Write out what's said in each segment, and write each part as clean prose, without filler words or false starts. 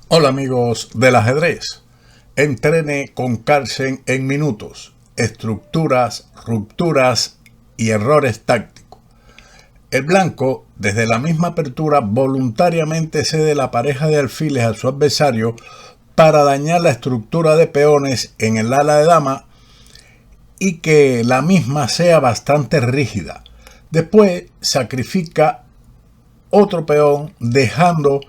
Hola amigos del ajedrez. Entrene con Carlsen en minutos. Estructuras, rupturas y errores tácticos. El blanco, desde la misma apertura, voluntariamente cede la pareja de alfiles a su adversario para dañar la estructura de peones en el ala de dama y que la misma sea bastante rígida. Después sacrifica otro peón dejando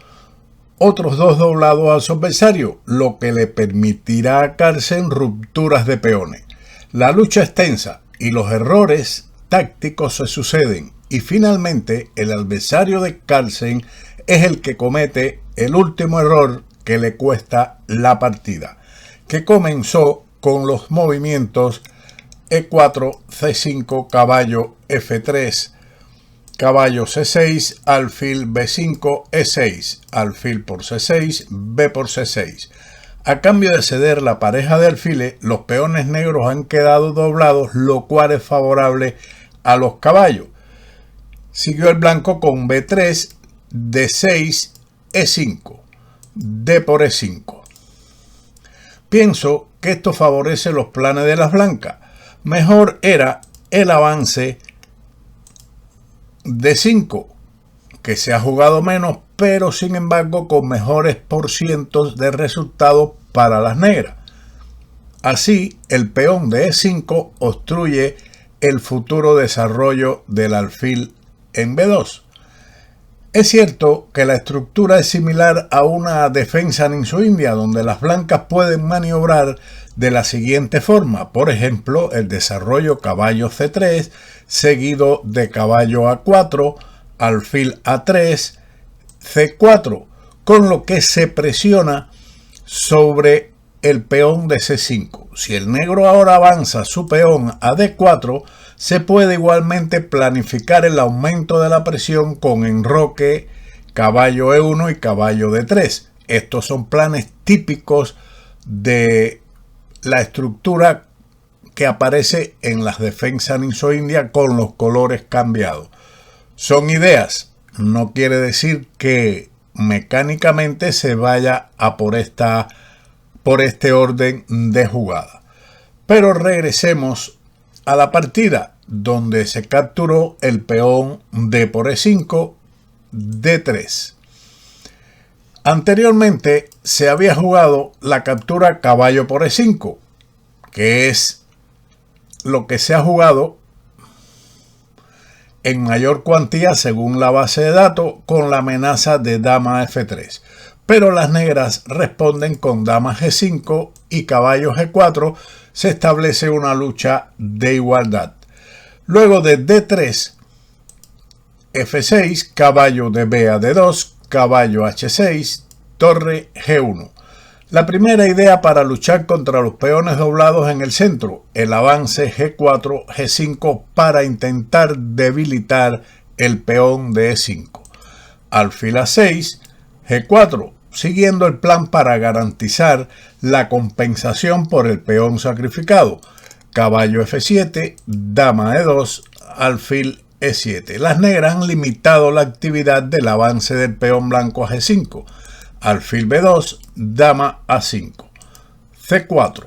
otros dos doblados a su adversario, lo que le permitirá a Carlsen rupturas de peones. La lucha es tensa y los errores tácticos se suceden y finalmente el adversario de Carlsen es el que comete el último error que le cuesta la partida, que comenzó con los movimientos E4, C5, caballo F3, caballo C6, alfil B5, E6, alfil por C6, B por C6. A cambio de ceder la pareja de alfiles, los peones negros han quedado doblados, lo cual es favorable a los caballos. Siguió el blanco con B3, D6, E5, D por E5. Pienso que esto favorece los planes de las blancas. Mejor era el avance D5, que se ha jugado menos, pero sin embargo con mejores porcientos de resultados para las negras. Así, el peón de E5 obstruye el futuro desarrollo del alfil en B2. Es cierto que la estructura es similar a una defensa ninja-india, donde las blancas pueden maniobrar de la siguiente forma. Por ejemplo, el desarrollo caballo C3, seguido de caballo A4, alfil A3, C4, con lo que se presiona sobre el peón de C5. Si el negro ahora avanza su peón a D4, se puede igualmente planificar el aumento de la presión con enroque, caballo E1 y caballo D3. Estos son planes típicos de la estructura que aparece en las defensas ninja-india con los colores cambiados. Son ideas, no quiere decir que mecánicamente se vaya a por este orden de jugada. Pero regresemos a la partida, donde se capturó el peón D por E5, D3. Anteriormente se había jugado la captura caballo por E5, que es lo que se ha jugado en mayor cuantía según la base de datos, con la amenaza de dama F3. Pero las negras responden con dama G5 y caballo G4, se establece una lucha de igualdad. Luego de D3, F6, caballo de B a D2, caballo H6, torre G1. La primera idea para luchar contra los peones doblados en el centro, el avance G4, G5 para intentar debilitar el peón de E5. Alfil A6, G4, siguiendo el plan para garantizar la compensación por el peón sacrificado. Caballo F7, dama E2, alfil E7. Las negras han limitado la actividad del avance del peón blanco a G5. Alfil B2, dama A5. C4.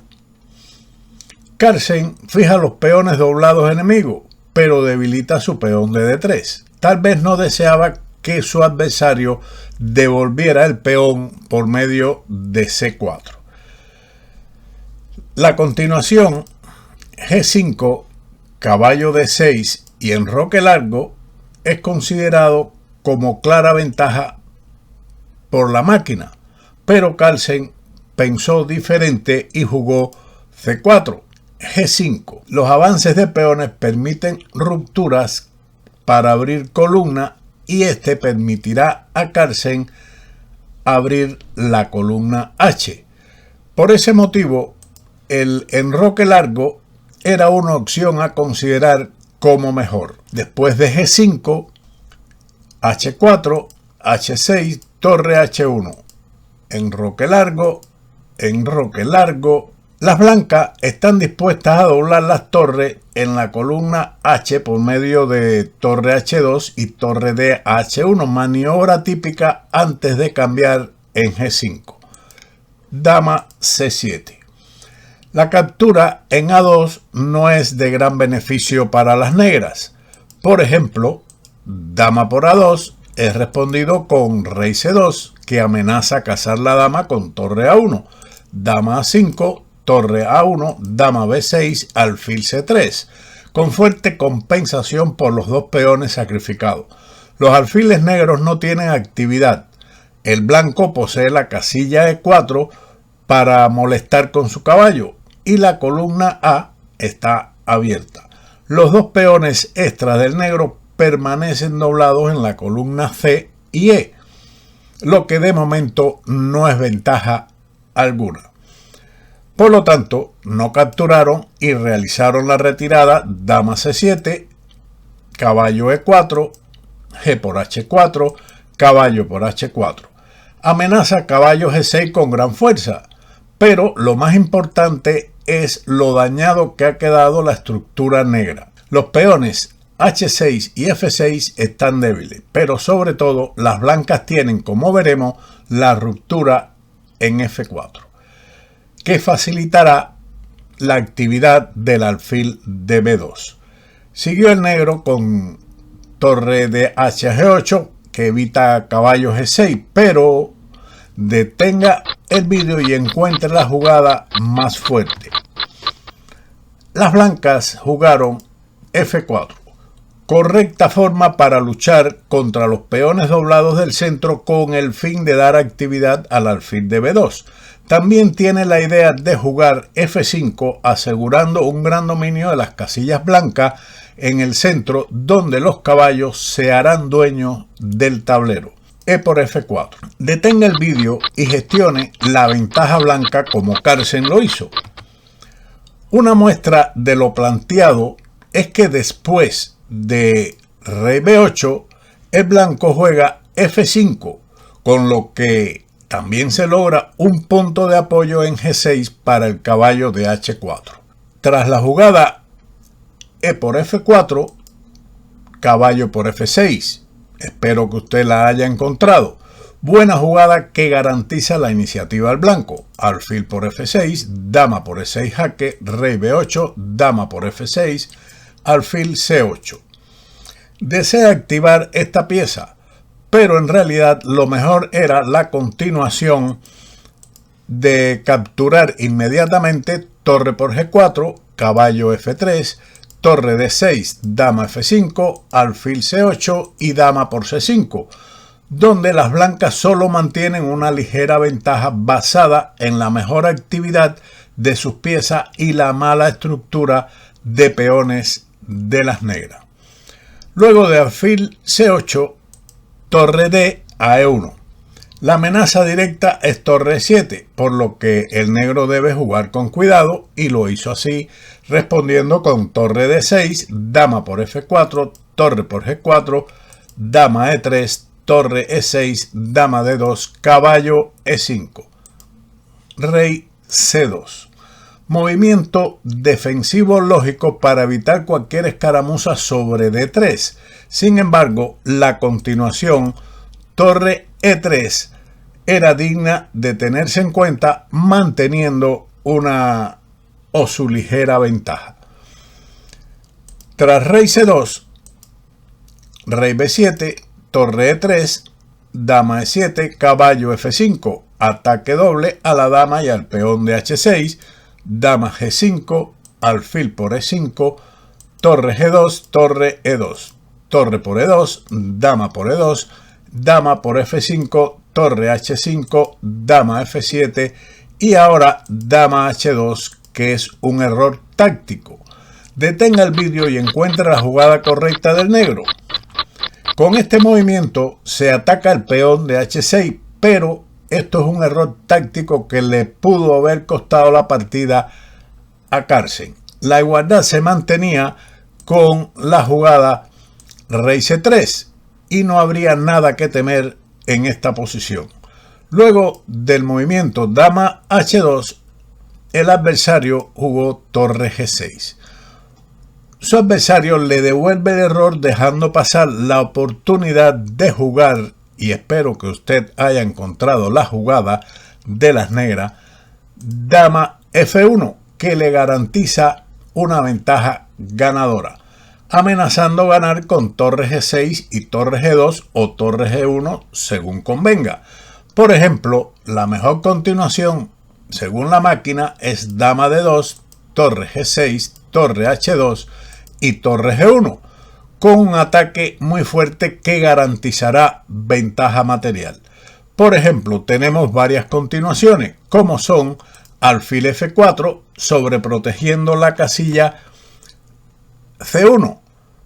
Carlsen fija los peones doblados enemigos, pero debilita su peón de D3. Tal vez no deseaba que su adversario devolviera el peón por medio de C4. La continuación, G5, caballo D6 y enroque largo, es considerado como clara ventaja por la máquina, pero Carlsen pensó diferente y jugó C4, G5. Los avances de peones permiten rupturas para abrir columna y este permitirá a Carlsen abrir la columna H. Por ese motivo, el enroque largo era una opción a considerar como mejor. Después de G5, H4, H6, torre H1, enroque largo, Las blancas están dispuestas a doblar las torres en la columna H por medio de torre H2 y torre D a H1, maniobra típica antes de cambiar en G5. dama C7. La captura en A2 no es de gran beneficio para las negras. Por ejemplo, dama por A2 es respondido con rey C2, que amenaza cazar la dama con torre A1, dama A5, torre A1, dama B6, alfil C3, con fuerte compensación por los dos peones sacrificados. Los alfiles negros no tienen actividad. El blanco posee la casilla E4 para molestar con su caballo y la columna A está abierta. Los dos peones extras del negro permanecen doblados en la columna C y E, lo que de momento no es ventaja alguna. Por lo tanto, no capturaron y realizaron la retirada dama C7, caballo E4, G por H4, caballo por H4. Amenaza caballo G6 con gran fuerza, pero lo más importante es lo dañado que ha quedado la estructura negra. Los peones H6 y F6 están débiles, pero sobre todo las blancas tienen, como veremos, la ruptura en F4, que facilitará la actividad del alfil de B2. Siguió el negro con torre de H8, que evita caballo G6, pero detenga el vídeo y encuentre la jugada más fuerte. Las blancas jugaron F4, correcta forma para luchar contra los peones doblados del centro con el fin de dar actividad al alfil de B2. También tiene la idea de jugar F5, asegurando un gran dominio de las casillas blancas en el centro, donde los caballos se harán dueños del tablero. E por F4. Detenga el vídeo y gestione la ventaja blanca como Carlsen lo hizo. Una muestra de lo planteado es que después de rey B8, el blanco juega F5, con lo que también se logra un punto de apoyo en G6 para el caballo de H4. Tras la jugada E por F4, caballo por F6. Espero que usted la haya encontrado. Buena jugada que garantiza la iniciativa al blanco. Alfil por F6, dama por E6 jaque, rey B8, dama por F6, alfil C8. Desea activar esta pieza, pero en realidad lo mejor era la continuación de capturar inmediatamente torre por G4, caballo F3, torre D6, dama F5, alfil C8 y dama por C5, donde las blancas solo mantienen una ligera ventaja basada en la mejor actividad de sus piezas y la mala estructura de peones de las negras. Luego de alfil C8, torre D a E1. La amenaza directa es torre 7, por lo que el negro debe jugar con cuidado y lo hizo así, respondiendo con torre D6, dama por F4, torre por G4, dama E3, torre E6, dama D2, caballo E5, rey C2. Movimiento defensivo lógico para evitar cualquier escaramuza sobre D3. Sin embargo, la continuación, torre E3, era digna de tenerse en cuenta, manteniendo una o su ligera ventaja. Tras rey C2, rey B7, torre E3, dama E7, caballo F5, ataque doble a la dama y al peón de H6, dama G5, alfil por E5, torre G2, torre E2, torre por E2, dama por E2, dama por F5, torre H5, dama F7 y ahora dama H2, que es un error táctico. Detenga el vídeo y encuentre la jugada correcta del negro. Con este movimiento se ataca el peón de H6, pero esto es un error táctico que le pudo haber costado la partida a Carlsen. La igualdad se mantenía con la jugada rey C3 y no habría nada que temer en esta posición. Luego del movimiento dama H2, el adversario jugó torre G6. Su adversario le devuelve el error dejando pasar la oportunidad de jugar, y espero que usted haya encontrado la jugada, de las negras, dama F1, que le garantiza una ventaja ganadora, amenazando ganar con torre G6 y torre G2 o torre G1 según convenga. Por ejemplo, la mejor continuación según la máquina es dama D2, torre G6, torre H2 y torre G1, con un ataque muy fuerte que garantizará ventaja material. Por ejemplo, tenemos varias continuaciones, como son alfil F4, sobreprotegiendo la casilla C1,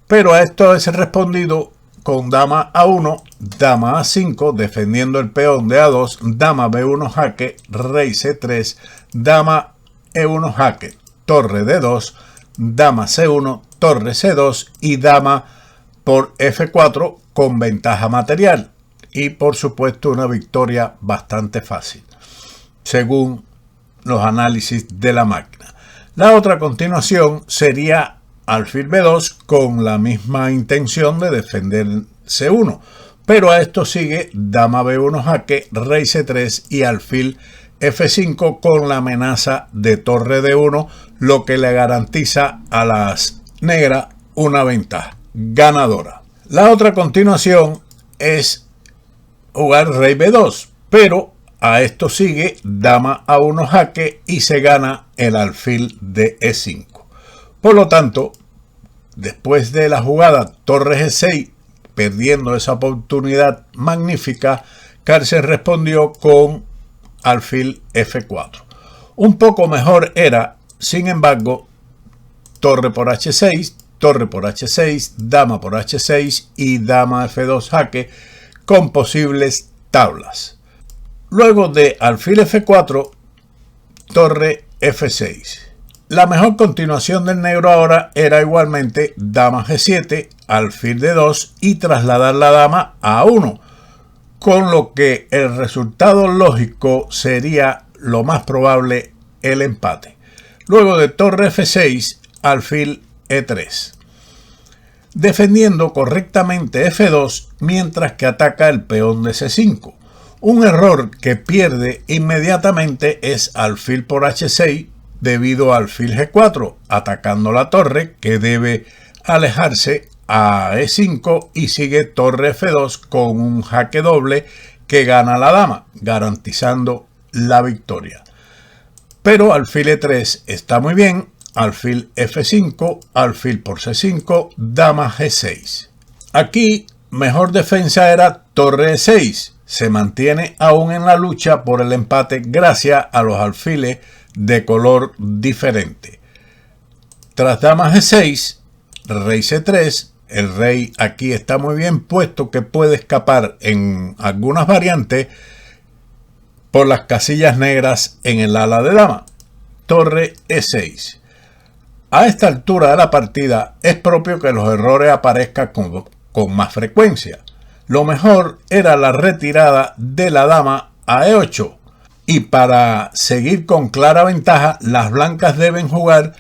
pero a esto es respondido con dama A1, dama A5, defendiendo el peón de A2, dama B1 jaque, rey C3, dama E1 jaque, torre D2, dama C1, torre C2 y dama por F4 con ventaja material. Y por supuesto una victoria bastante fácil, según los análisis de la máquina. La otra continuación sería alfil B2 con la misma intención de defender C1, pero a esto sigue dama B1 jaque, rey C3 y alfil F5 con la amenaza de torre D1, lo que le garantiza a las negras una ventaja ganadora. La otra continuación es jugar rey B2, pero a esto sigue dama A1 jaque y se gana el alfil de E5. Por lo tanto, después de la jugada torre G6, perdiendo esa oportunidad magnífica, Carlsen respondió con alfil F4. Un poco mejor era, sin embargo, torre por H6, torre por H6, dama por H6 y dama F2 jaque con posibles tablas. Luego de alfil F4, torre F6. La mejor continuación del negro ahora era igualmente dama G7, alfil D2 y trasladar la dama a A1, con lo que el resultado lógico sería lo más probable el empate. Luego de torre F6, alfil E3, defendiendo correctamente F2 mientras que ataca el peón de C5. Un error que pierde inmediatamente es alfil por H6 debido al alfil G4, atacando la torre que debe alejarse a E5 y sigue torre F2 con un jaque doble que gana la dama, garantizando la victoria. Pero alfil E3 está muy bien, alfil F5, alfil por C5, dama G6. Aquí mejor defensa era torre E6, se mantiene aún en la lucha por el empate gracias a los alfiles de color diferente. Tras dama G6, rey C3, el rey aquí está muy bien puesto que puede escapar en algunas variantes por las casillas negras en el ala de dama. Torre E6. A esta altura de la partida es propio que los errores aparezcan con más frecuencia. Lo mejor era la retirada de la dama a E8. Y para seguir con clara ventaja, las blancas deben jugar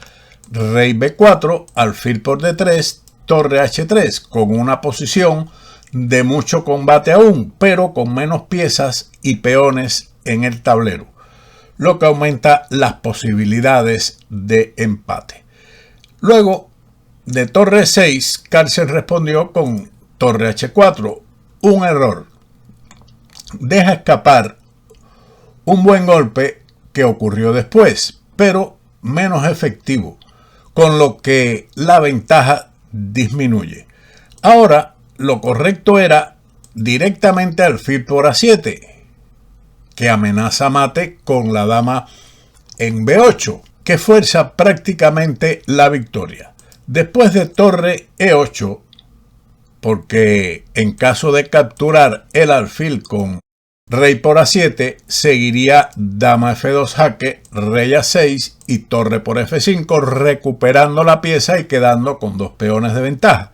rey B4, alfil por D3, torre H3, con una posición de mucho combate aún, pero con menos piezas y peones en el tablero, lo que aumenta las posibilidades de empate. Luego de torre 6, Carlsen respondió con torre H4, un error. Deja escapar un buen golpe que ocurrió después, pero menos efectivo, con lo que la ventaja disminuye. Ahora, lo correcto era directamente alfil por A7, que amenaza mate con la dama en B8, que fuerza prácticamente la victoria. Después de torre E8, porque en caso de capturar el alfil con rey por A7, seguiría dama F2 jaque, rey A6 y torre por F5, recuperando la pieza y quedando con dos peones de ventaja.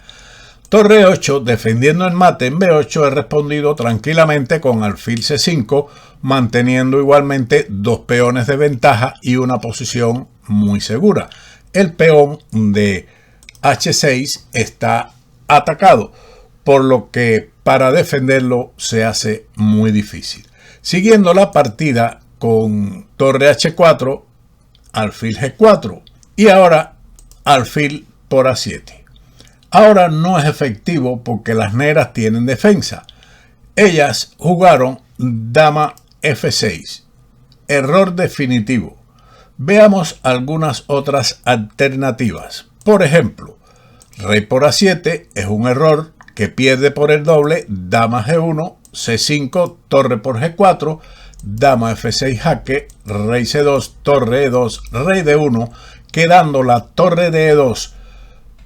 Torre 8, defendiendo el mate en B8, he respondido tranquilamente con alfil C5, manteniendo igualmente dos peones de ventaja y una posición muy segura. El peón de H6 está atacado, por lo que para defenderlo se hace muy difícil. Siguiendo la partida, con torre H4, alfil G4 y ahora alfil por A7. Ahora no es efectivo porque las negras tienen defensa. Ellas jugaron dama F6. Error definitivo. Veamos algunas otras alternativas. Por ejemplo, rey por A7 es un error que pierde por el doble dama G1, C5, torre por G4, dama F6 jaque, rey C2, torre E2, rey D1, quedando la torre de E2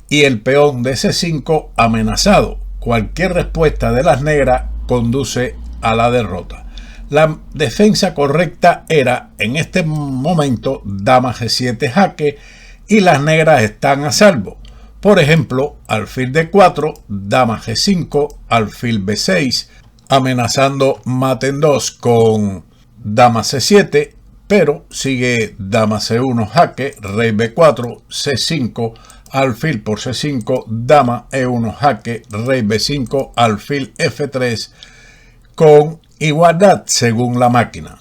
y el peón de C5 amenazado. Cualquier respuesta de las negras conduce a la derrota. La defensa correcta era en este momento dama G7 jaque y las negras están a salvo. Por ejemplo, alfil D4, dama G5, alfil B6, amenazando mate en 2 con dama C7, pero sigue dama C1 jaque, rey B4, C5, alfil por C5, dama E1 jaque, rey B5, alfil F3, con igualdad según la máquina.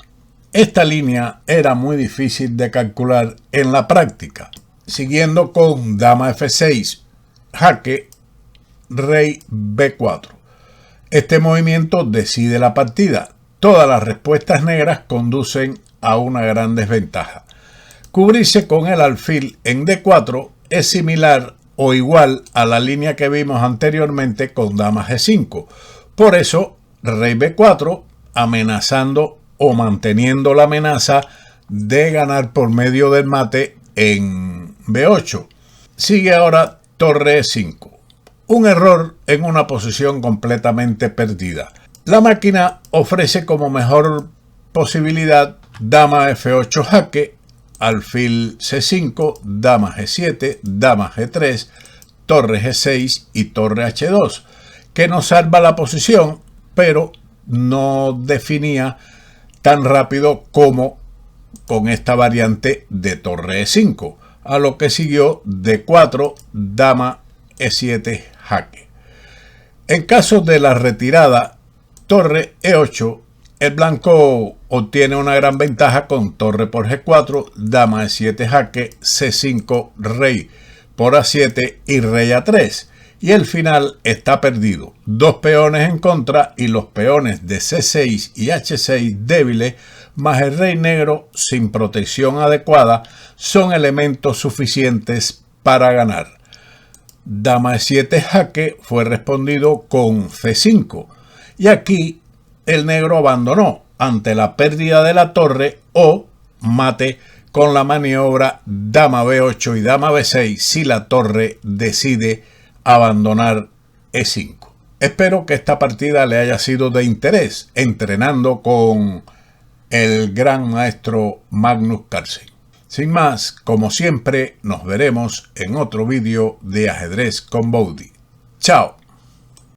Esta línea era muy difícil de calcular en la práctica. Siguiendo con dama F6, jaque, rey B4. Este movimiento decide la partida. Todas las respuestas negras conducen a una gran desventaja. Cubrirse con el alfil en D4 es similar o igual a la línea que vimos anteriormente con dama G5. Por eso, rey B4 amenazando o manteniendo la amenaza de ganar por medio del mate en B8. Sigue ahora torre E5. Un error en una posición completamente perdida. La máquina ofrece como mejor posibilidad dama F8 jaque, alfil C5, dama G7, dama G3, torre G6 y torre H2, que nos salva la posición, pero no definía tan rápido como con esta variante de torre E5, a lo que siguió D4, dama E7 jaque. En caso de la retirada torre E8, el blanco obtiene una gran ventaja con torre por G4, dama E7 jaque, C5, rey por A7 y rey A3. Y el final está perdido. Dos peones en contra y los peones de C6 y H6 débiles, más el rey negro sin protección adecuada, son elementos suficientes para ganar. Dama E7 jaque fue respondido con C5. Y aquí el negro abandonó ante la pérdida de la torre o mate con la maniobra dama B8 y dama B6 si la torre decide abandonar E5. Espero que esta partida le haya sido de interés, entrenando con el gran maestro Magnus Carlsen. Sin más, como siempre, nos veremos en otro vídeo de Ajedrez con Boudy. ¡Chao!